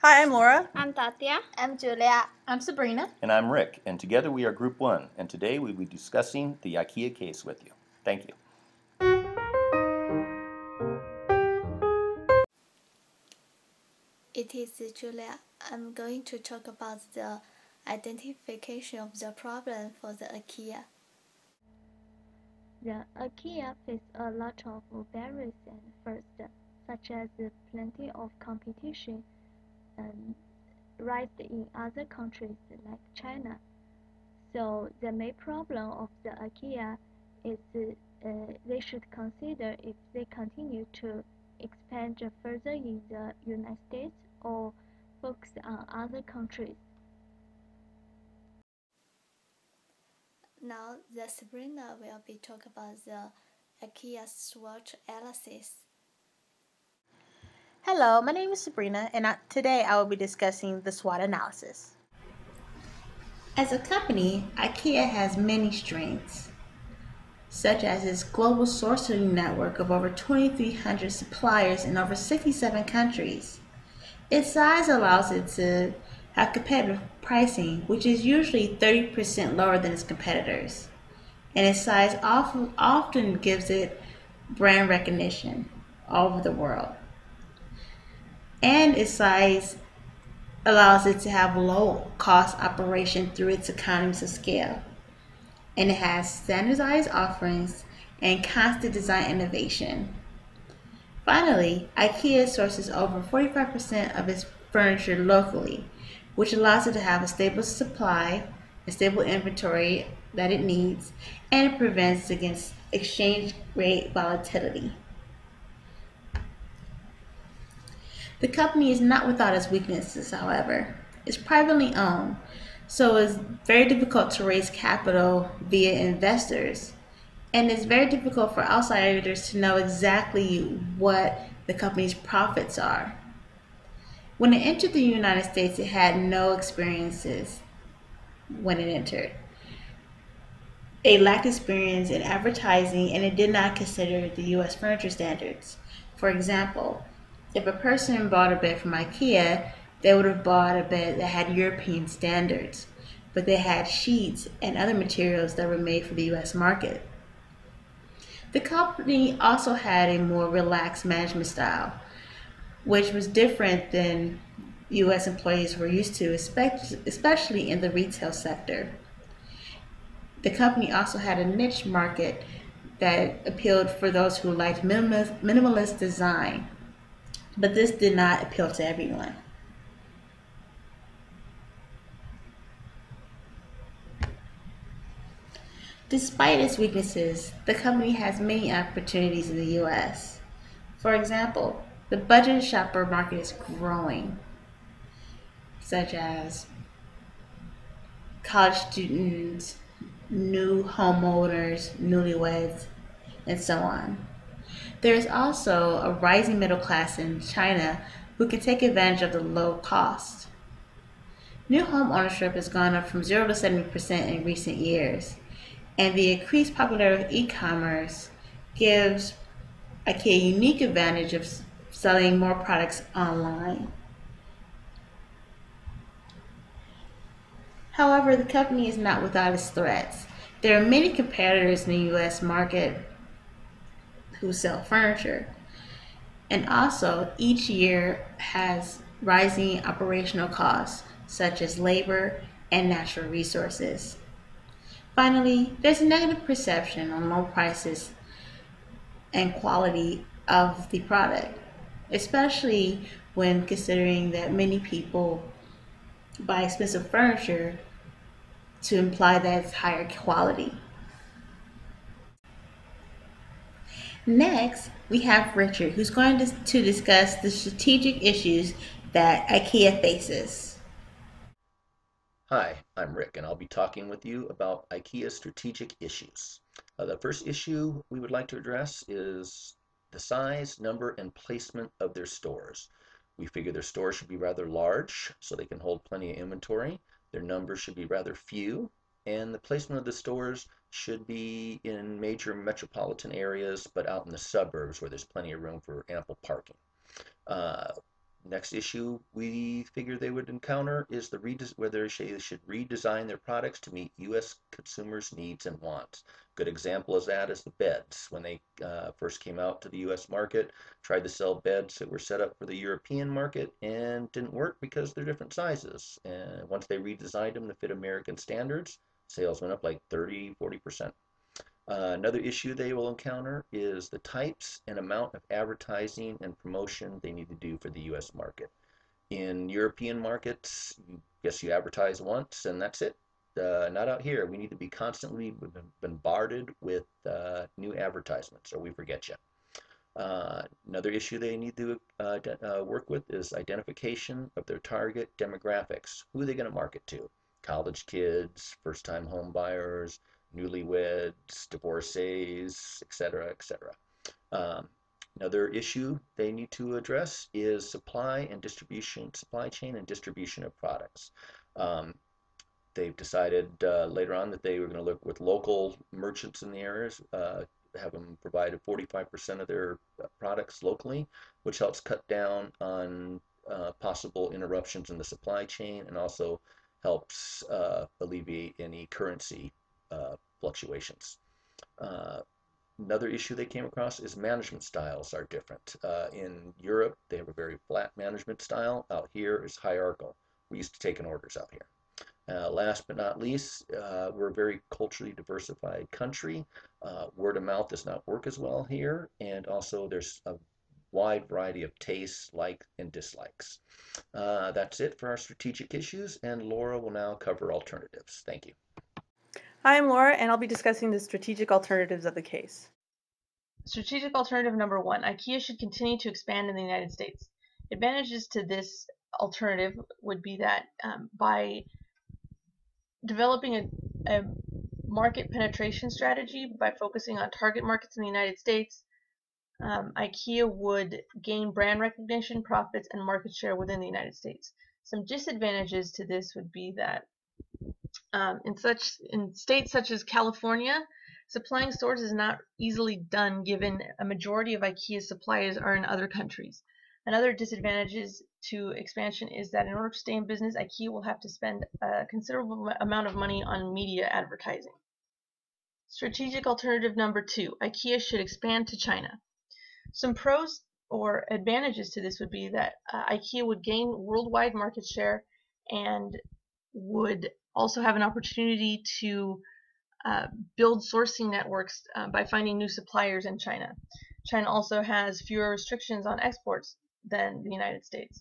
Hi, I'm Laura. I'm Tatia. I'm Julia. I'm Sabrina. And I'm Rick, and together we are Group 1, and today we'll be discussing the IKEA case with you. Thank you. It is Julia. I'm going to talk about the identification of the problem for the IKEA. The IKEA faces a lot of barriers at first, such as plenty of competition and raised in other countries like China. So the main problem of the IKEA is they should consider if they continue to expand further in the United States or focus on other countries. Now, the Sabrina will be talk about the IKEA SWOT analysis. Hello, my name is Sabrina, and today I will be discussing the SWOT analysis. As a company, IKEA has many strengths, such as its global sourcing network of over 2,300 suppliers in over 67 countries. Its size allows it to have competitive pricing, which is usually 30% lower than its competitors. And its size often gives it brand recognition all over the world. And its size allows it to have low cost operation through its economies of scale. And it has standardized offerings and constant design innovation. Finally, IKEA sources over 45% of its furniture locally, which allows it to have a stable supply, a stable inventory that it needs, and it prevents against exchange rate volatility. The company is not without its weaknesses, however. It's privately owned, so it's very difficult to raise capital via investors. And it's very difficult for outsiders to know exactly what the company's profits are. When it entered the United States, it had no experiences when it entered. It lacked experience in advertising and it did not consider the US furniture standards. For example, if a person bought a bed from IKEA, they would have bought a bed that had European standards, but they had sheets and other materials that were made for the US market. The company also had a more relaxed management style, which was different than US employees were used to, especially in the retail sector. The company also had a niche market that appealed for those who liked minimalist design, but this did not appeal to everyone. Despite its weaknesses, the company has many opportunities in the US. For example, the budget shopper market is growing, such as college students, new homeowners, newlyweds, and so on. There is also a rising middle class in China who can take advantage of the low cost. New home ownership has gone up from 0 to 70% in recent years, and the increased popularity of e-commerce gives IKEA a unique advantage of selling more products online. However, the company is not without its threats. There are many competitors in the US market who sell furniture, and also each year has rising operational costs such as labor and natural resources. Finally, there's a negative perception on low prices and quality of the product, especially when considering that many people buy expensive furniture to imply that it's higher quality. Next, we have Richard, who's going to discuss the strategic issues that IKEA faces. Hi, I'm Rick, and I'll be talking with you about IKEA's strategic issues. The first issue we would like to address is the size, number, and placement of their stores. We figure their stores should be rather large so they can hold plenty of inventory. Their numbers should be rather few, and the placement of the stores should be in major metropolitan areas, but out in the suburbs where there's plenty of room for ample parking. Uh, Next issue we figure they would encounter is whether they should redesign their products to meet U.S. consumers' needs and wants. Good example of that is the beds. When they first came out to the U.S. market, tried to sell beds that were set up for the European market and didn't work because they're different sizes. And once they redesigned them to fit American standards, sales went up like 30–40%. Another issue they will encounter is the types and amount of advertising and promotion they need to do for the US market. In European markets, you advertise once and that's it. Not out here. We need to be constantly bombarded with new advertisements or we forget you. Another issue they need to work with is identification of their target demographics. Who are they going to market to? College kids, first-time home buyers, newlyweds, divorcees, etc., etc. Another issue they need to address is supply chain and distribution of products. They've decided later on that they were going to look with local merchants in the areas, have them provide 45% of their products locally, which helps cut down on possible interruptions in the supply chain and also helps alleviate any currency fluctuations. Another issue they came across is management styles are different. In Europe, they have a very flat management style. Out here is hierarchical. We used to taking orders out here. Last but not least, we're a very culturally diversified country. Word of mouth does not work as well here, and also there's a wide variety of tastes, likes, and dislikes. That's it for our strategic issues, and Laura will now cover alternatives. Thank you. Hi, I'm Laura, and I'll be discussing the strategic alternatives of the case. Strategic alternative number 1, IKEA should continue to expand in the United States. Advantages to this alternative would be that by developing a market penetration strategy by focusing on target markets in the United States, IKEA would gain brand recognition, profits, and market share within the United States. Some disadvantages to this would be that in states such as California, supplying stores is not easily done given a majority of IKEA's suppliers are in other countries. Another disadvantages to expansion is that in order to stay in business, IKEA will have to spend a considerable amount of money on media advertising. Strategic alternative number 2, IKEA should expand to China. Some pros or advantages to this would be that IKEA would gain worldwide market share and would also have an opportunity to build sourcing networks by finding new suppliers in China. China also has fewer restrictions on exports than the United States.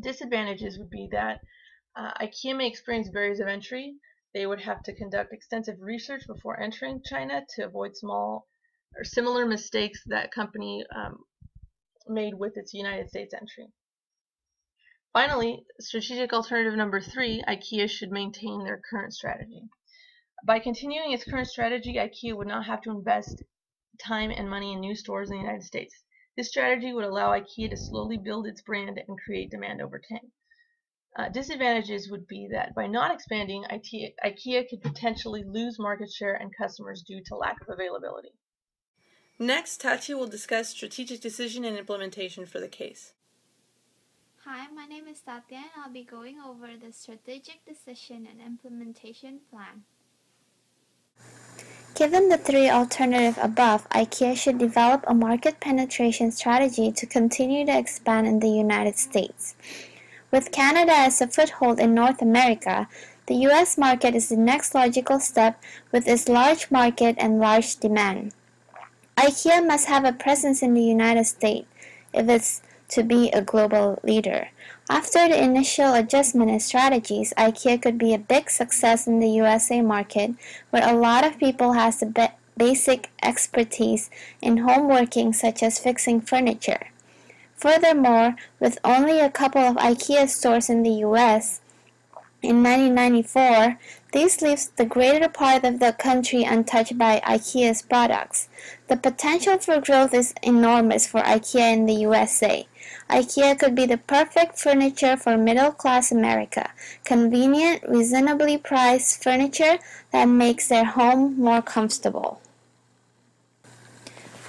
Disadvantages would be that IKEA may experience barriers of entry. They would have to conduct extensive research before entering China to avoid small or similar mistakes that company made with its United States entry. Finally, strategic alternative number 3, IKEA should maintain their current strategy. By continuing its current strategy, IKEA would not have to invest time and money in new stores in the United States. This strategy would allow IKEA to slowly build its brand and create demand over time. Disadvantages would be that by not expanding, IKEA could potentially lose market share and customers due to lack of availability. Next, Tachi will discuss strategic decision and implementation for the case. Hi, my name is Satya and I'll be going over the strategic decision and implementation plan. Given the 3 alternatives above, IKEA should develop a market penetration strategy to continue to expand in the United States. With Canada as a foothold in North America, the US market is the next logical step with its large market and large demand. IKEA must have a presence in the United States if it's to be a global leader. After the initial adjustment and strategies, IKEA could be a big success in the USA market, where a lot of people has the basic expertise in home working, such as fixing furniture. Furthermore, with only a couple of IKEA stores in the US, in 1994, this leaves the greater part of the country untouched by IKEA's products. The potential for growth is enormous for IKEA in the USA. IKEA could be the perfect furniture for middle-class America, convenient, reasonably priced furniture that makes their home more comfortable.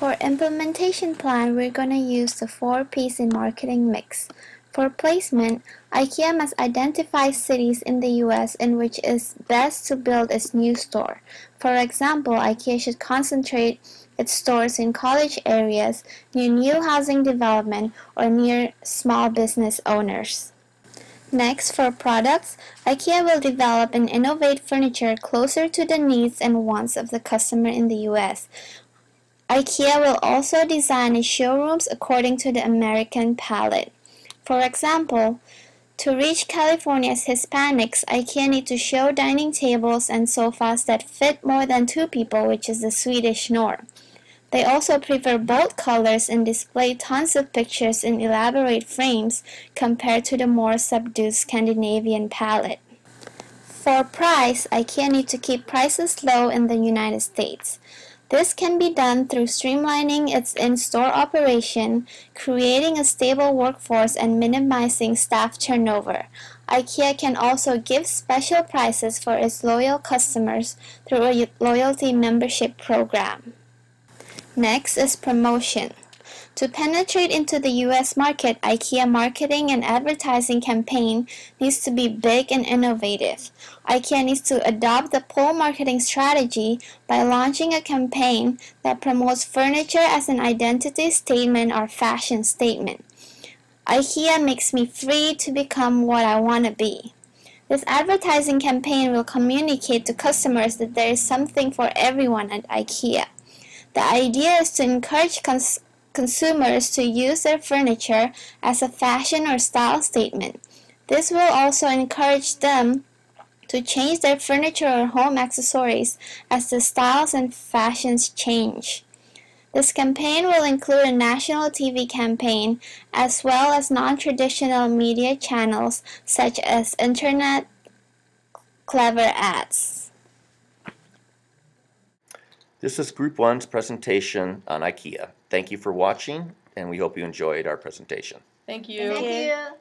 For implementation plan, we're going to use the 4 P's in marketing mix. For placement, IKEA must identify cities in the US in which it is best to build its new store. For example, IKEA should concentrate its stores in college areas, near new housing development, or near small business owners. Next, for products, IKEA will develop and innovate furniture closer to the needs and wants of the customer in the US. IKEA will also design its showrooms according to the American palate. For example, to reach California's Hispanics, IKEA needs to show dining tables and sofas that fit more than 2 people, which is the Swedish norm. They also prefer bold colors and display tons of pictures in elaborate frames compared to the more subdued Scandinavian palette. For price, IKEA needs to keep prices low in the United States. This can be done through streamlining its in-store operation, creating a stable workforce, and minimizing staff turnover. IKEA can also give special prices for its loyal customers through a loyalty membership program. Next is promotion. To penetrate into the US market, IKEA marketing and advertising campaign needs to be big and innovative. IKEA needs to adopt the pull marketing strategy by launching a campaign that promotes furniture as an identity statement or fashion statement. IKEA makes me free to become what I want to be. This advertising campaign will communicate to customers that there is something for everyone at IKEA. The idea is to encourage consumers to use their furniture as a fashion or style statement. This will also encourage them to change their furniture or home accessories as the styles and fashions change. This campaign will include a national TV campaign as well as non-traditional media channels such as internet clever ads. This is Group 1's presentation on IKEA. Thank you for watching, and we hope you enjoyed our presentation. Thank you. Thank you.